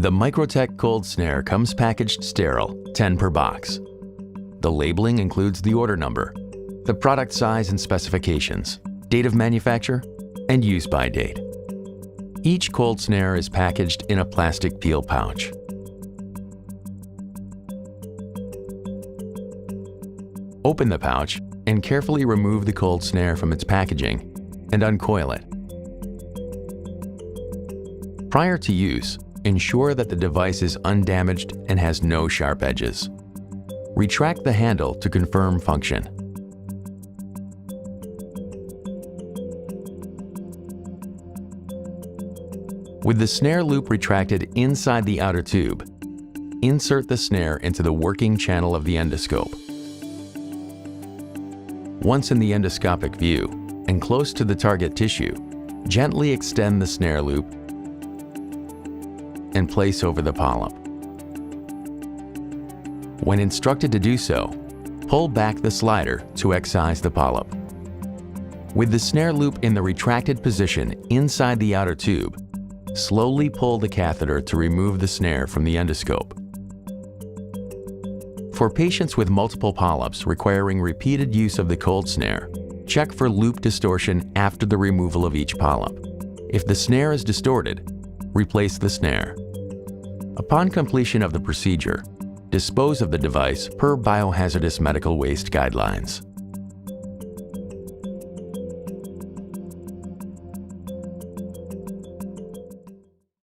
The Microtech Cold Snare comes packaged sterile, 10 per box. The labeling includes the order number, the product size and specifications, date of manufacture, and use-by date. Each cold snare is packaged in a plastic peel pouch. Open the pouch and carefully remove the cold snare from its packaging and uncoil it. Prior to use, ensure that the device is undamaged and has no sharp edges. Retract the handle to confirm function. With the snare loop retracted inside the outer tube, insert the snare into the working channel of the endoscope. Once in the endoscopic view and close to the target tissue, gently extend the snare loop and place over the polyp. When instructed to do so, pull back the slider to excise the polyp. With the snare loop in the retracted position inside the outer tube, slowly pull the catheter to remove the snare from the endoscope. For patients with multiple polyps requiring repeated use of the cold snare, check for loop distortion after the removal of each polyp. If the snare is distorted, replace the snare. Upon completion of the procedure, dispose of the device per biohazardous medical waste guidelines.